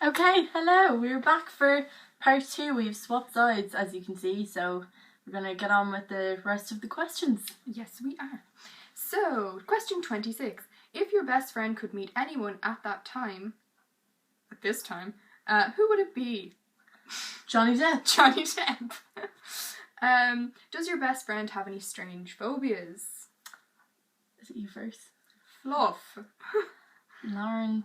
Okay, hello. We're back for part 2. We've swapped sides, as you can see, so we're going to get on with the rest of the questions. Yes, we are. So, question 26. If your best friend could meet anyone at this time, who would it be? Johnny Depp. Johnny Depp. Does your best friend have any strange phobias? Is it you first? Fluff. Lauren,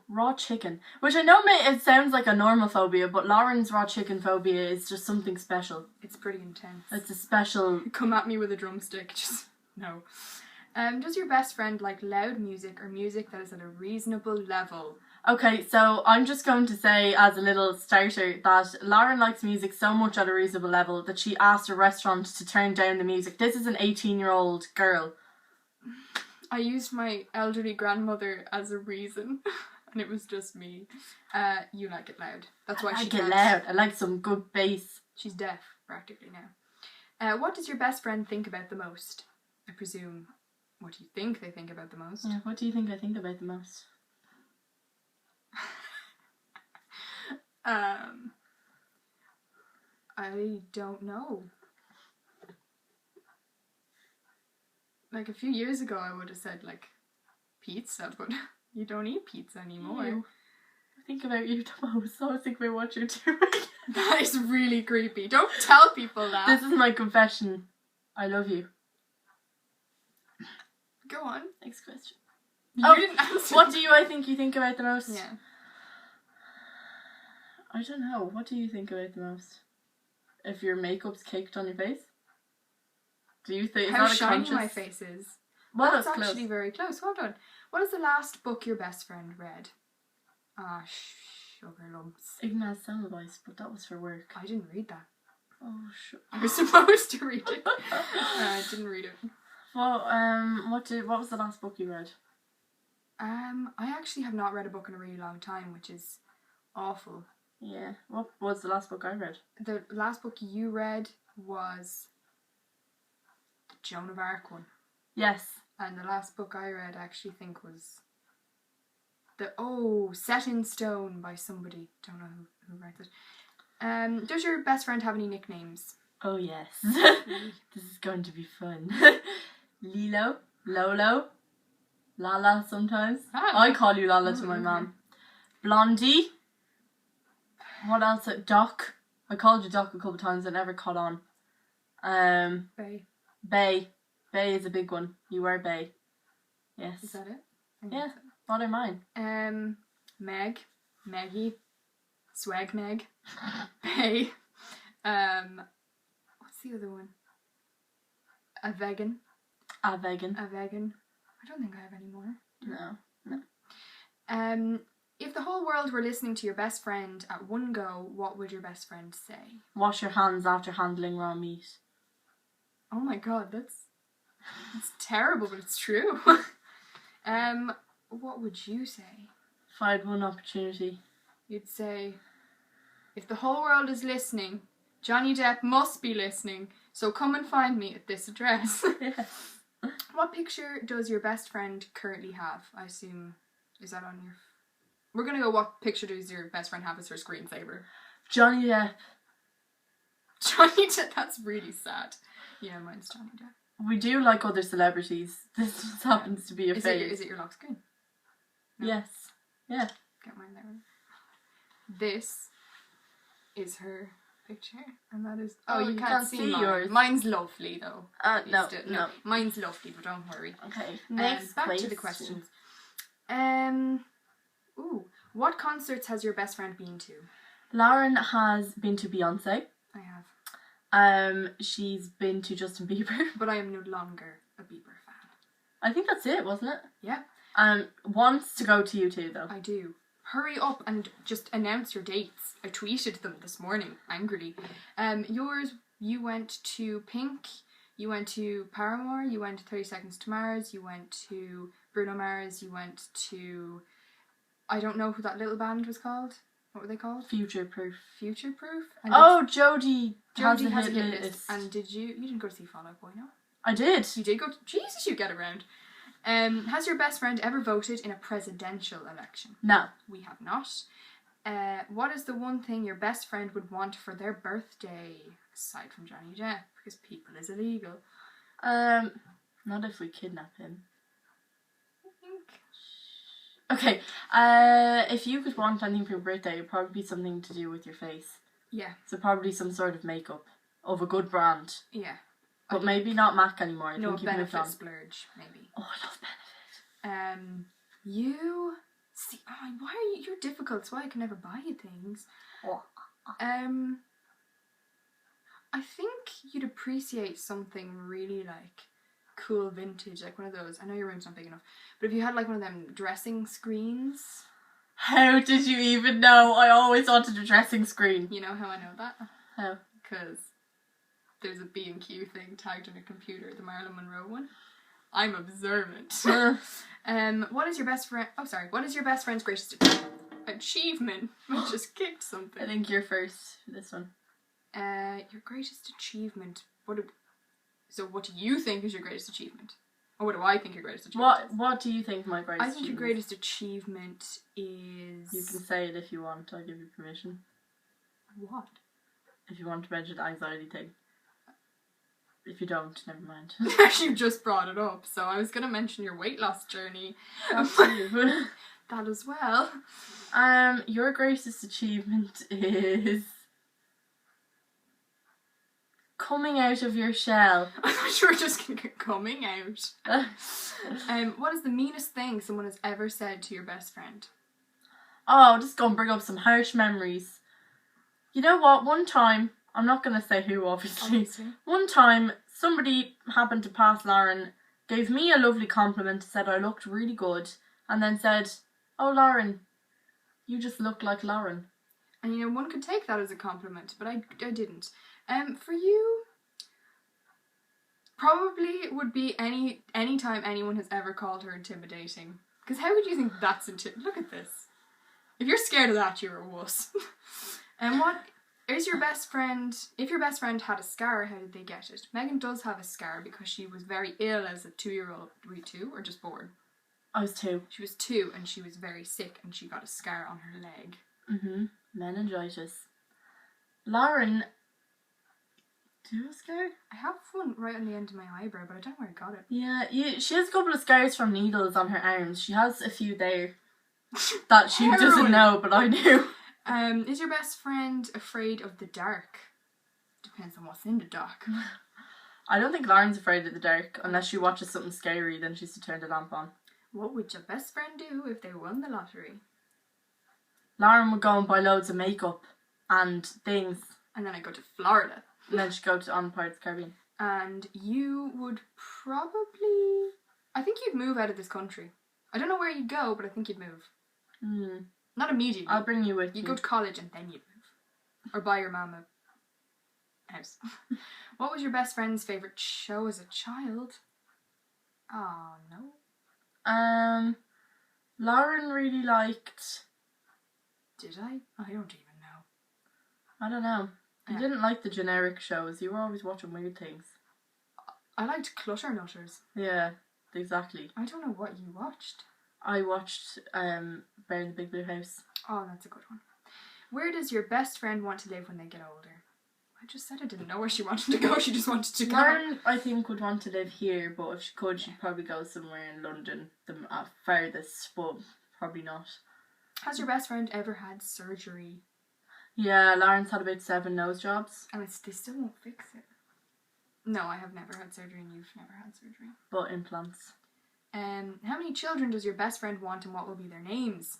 raw chicken. Which I know it sounds like a normal phobia, but Lauren's raw chicken phobia is just something special. It's pretty intense. It's a special... Come at me with a drumstick, just... No. Does your best friend like loud music or music that is at a reasonable level? Okay, so I'm just going to say as a little starter that Lauren likes music so much at a reasonable level that she asked a restaurant to turn down the music. This is an 18-year-old girl. I used my elderly grandmother as a reason, and it was just me. You like it loud. That's why I she like it loud. I like some good bass. She's deaf, practically, now. What does your best friend think about the most? I presume, what do you think they think about the most? Yeah, what do you think I think about the most? I don't know. Like, a few years ago I would have said, like, pizza, but you don't eat pizza anymore. Ew. I think about you the most. I always think about what you're doing. That is really creepy. Don't tell people that. This is my confession. I love you. Go on. Next question. You didn't answer. What do I think you think about the most? Yeah. I don't know. What do you think about the most? If your makeup's caked on your face? Do you think... How shiny my face is. Well, that's close. actually very close. Well done. What is the last book your best friend read? Ah, sugar lumps. Ignaz Semmelweis, but that was for work. I didn't read that. Oh, I was supposed to read it. I didn't read it. Well, what was the last book you read? I actually have not read a book in a really long time, which is awful. Yeah. What was the last book I read? The last book you read was the Joan of Arc one. Yes. And the last book I read I actually think was Set in Stone by somebody. Don't know who writes it. Does your best friend have any nicknames? Oh yes. This is going to be fun. Lilo, Lolo, Lala sometimes. I call you Lala to my mum. Blondie. What else? Doc. I called you Doc a couple of times. I never caught on. Bay. Bay. Bay is a big one. You were Bay. Yes. Is that it? Yeah. What are mine? Meg. Maggie. Swag Meg. Bay. What's the other one? A vegan. A vegan. A vegan. I don't think I have any more. No. If the whole world were listening to your best friend at one go, what would your best friend say? Wash your hands after handling raw meat. Oh my god, that's terrible, but it's true. What would you say? If I had one opportunity. You'd say, if the whole world is listening, Johnny Depp must be listening, so come and find me at this address. Yes. What picture does your best friend currently have? I assume, is that on your... We're going to go, what picture does your best friend have as her screensaver? Johnny Depp. Johnny Depp, that's really sad. Yeah, mine's Johnny Depp. We do like other celebrities. This just happens to be a phase. Is it your lock screen? No. Yes. Yeah. Get mine there. This is her picture, and that is... Oh, you can't see mine. Yours. Mine's lovely, though. No. Mine's lovely, but don't worry. Okay, next back to the questions. What concerts has your best friend been to? Lauren has been to Beyonce. I have. She's been to Justin Bieber. But I am no longer a Bieber fan. I think that's it, wasn't it? Yeah. Wants to go to U2 though. I do. Hurry up and just announce your dates. I tweeted them this morning, angrily. Yours, you went to Pink, you went to Paramore, you went to 30 Seconds to Mars, you went to Bruno Mars, you went to... I don't know who that little band was called. What were they called? Future Proof. Future Proof? And Jodie has a hit list. And you didn't go to see Fall Out Boy, no? I did. You did go to... Jesus, you get around. Has your best friend ever voted in a presidential election? No. We have not. What is the one thing your best friend would want for their birthday? Aside from Johnny Depp, because people is illegal. Not if we kidnap him. I think. Okay, if you could want anything for your birthday, it'd probably be something to do with your face. Yeah. So probably some sort of makeup of a good brand. Yeah. But maybe not MAC anymore. I No, think you've moved Benefit on. Splurge, maybe. Oh, I love Benefit. You... See, why are you... You're difficult, that's why I can never buy you things. Oh. I think you'd appreciate something really, like, cool vintage, like one of those. I know your room's not big enough, but if you had, like, one of them dressing screens... How did you even know? I always wanted a dressing screen. You know how I know that? How? Because there's a B&Q thing tagged on a computer, the Marilyn Monroe one. I'm observant. What is your best friend... Oh, sorry. What is your best friend's greatest achievement? I just kicked something. I think you're first for this one. Your greatest achievement. So what do you think is your greatest achievement? Or what do I think your greatest achievement is? What do you think my greatest I think your achievement greatest achievement is... You can say it if you want. I'll give you permission. What? If you want to mention the anxiety thing. If you don't, never mind. You just brought it up, so I was going to mention your weight loss journey. Absolutely. That as well. Your greatest achievement is coming out of your shell. I thought you were just going to get coming out. What is the meanest thing someone has ever said to your best friend? Oh, just go and bring up some harsh memories. You know what? One time, I'm not going to say who, obviously. One time, somebody happened to pass Lauren, gave me a lovely compliment, said I looked really good, and then said, "Oh, Lauren, you just look like Lauren." And you know, one could take that as a compliment, but I didn't. For you, probably it would be any time anyone has ever called her intimidating. Because how would you think that's intimidating? Look at this. If you're scared of that, you're a wuss. And what is your best friend... If your best friend had a scar, how did they get it? Megan does have a scar because she was very ill as a 2-year-old. Were you 2 or just born? I was 2. She was 2 and she was very sick and she got a scar on her leg. Meningitis. Lauren... Do you have a scar? I have one right on the end of my eyebrow, but I don't know where I got it. Yeah, she has a couple of scars from needles on her arms. She has a few there that she doesn't know, but I do. Is your best friend afraid of the dark? Depends on what's in the dark. I don't think Lauren's afraid of the dark. Unless she watches something scary, then she's to turn the lamp on. What would your best friend do if they won the lottery? Lauren would go and buy loads of makeup and things. And then I'd go to Florida. And then she'd go on Pirates of the Caribbean. And you would probably... I think you'd move out of this country. I don't know where you'd go, but I think you'd move. Not immediately. I'll bring you with me. You'd go to college and then you'd move. Or buy your mum a house. What was your best friend's favourite show as a child? Oh, no. Lauren really liked... Did I? I don't even know. I don't know. You didn't like the generic shows. You were always watching weird things. I liked Clutter Nutters. Yeah, exactly. I don't know what you watched. I watched Bear in the Big Blue House. Oh, that's a good one. Where does your best friend want to live when they get older? I just said I didn't know where she wanted to go. She just wanted to go. Lauren, I think, would want to live here, but if she could, she'd probably go somewhere in London, the farthest, but probably not. Has your best friend ever had surgery? Yeah, Lauren's had about 7 nose jobs. And they still won't fix it. No, I have never had surgery and you've never had surgery. But implants. How many children does your best friend want and what will be their names?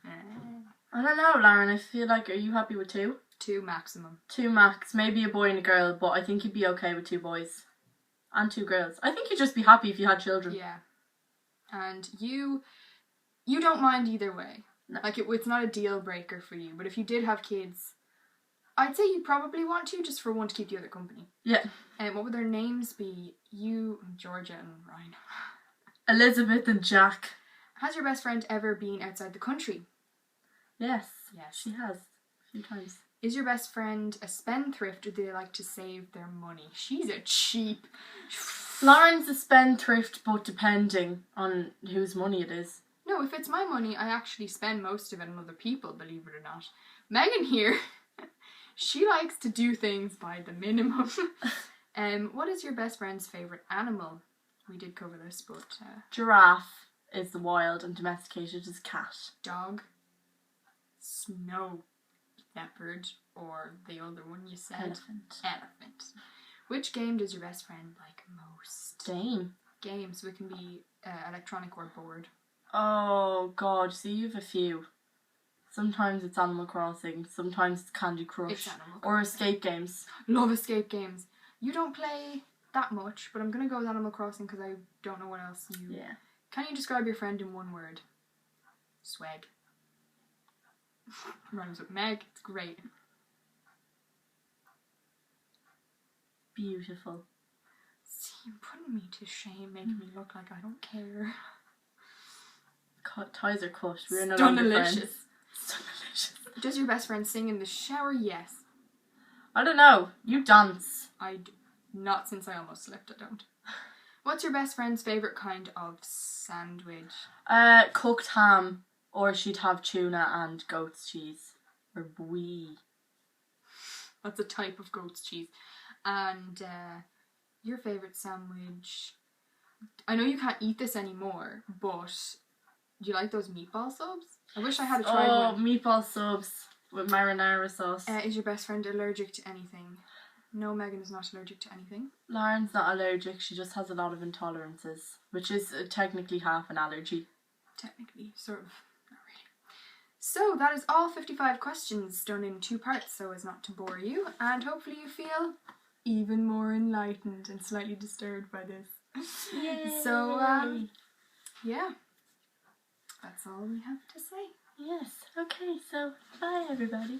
I don't know, Lauren. I feel like, are you happy with 2? 2 maximum. 2 max. Maybe a boy and a girl, but I think you'd be okay with 2 boys. And 2 girls. I think you'd just be happy if you had children. Yeah. And you don't mind either way. No. Like, it's not a deal breaker for you. But if you did have kids, I'd say you'd probably want to, just for one to keep the other company. Yeah. And what would their names be? You, Georgia and Ryan. Elizabeth and Jack. Has your best friend ever been outside the country? Yes. Yes. She has. A few times. Is your best friend a spendthrift or do they like to save their money? She's a cheap... Lauren's a spendthrift, but depending on whose money it is. No, no, if it's my money, I actually spend most of it on other people, believe it or not. Megan here, she likes to do things by the minimum. What is your best friend's favourite animal? We did cover this, but... Giraffe is the wild and domesticated is cat. Dog. Snow leopard, or the other one you said. Elephant. Which game does your best friend like most? Game, so it can be electronic or board. Oh god, so you have a few. Sometimes it's Animal Crossing, sometimes it's Candy Crush, or escape games. Love escape games. You don't play that much, but I'm gonna go with Animal Crossing because I don't know what else you... Yeah. Can you describe your friend in one word? Swag. Rhymes with Meg. It's great. Beautiful. See, you're putting me to shame, making me look like I don't care. Ties are cut. We're no longer friends. Stunnalicious. Does your best friend sing in the shower? Yes. I don't know. You dance. Not since I almost slipped, I don't. What's your best friend's favourite kind of sandwich? Cooked ham. Or she'd have tuna and goat's cheese. Or brie. That's a type of goat's cheese. And your favourite sandwich... I know you can't eat this anymore, but do you like those meatball subs? I wish I had tried one. Oh, meatball subs with marinara sauce. Is your best friend allergic to anything? No, Megan is not allergic to anything. Lauren's not allergic, she just has a lot of intolerances, which is technically half an allergy. Technically, sort of. Not really. So, that is all 55 questions done in 2 parts so as not to bore you, and hopefully you feel even more enlightened and slightly disturbed by this. Yay. So, yeah. That's all we have to say. Yes. Okay, so bye everybody.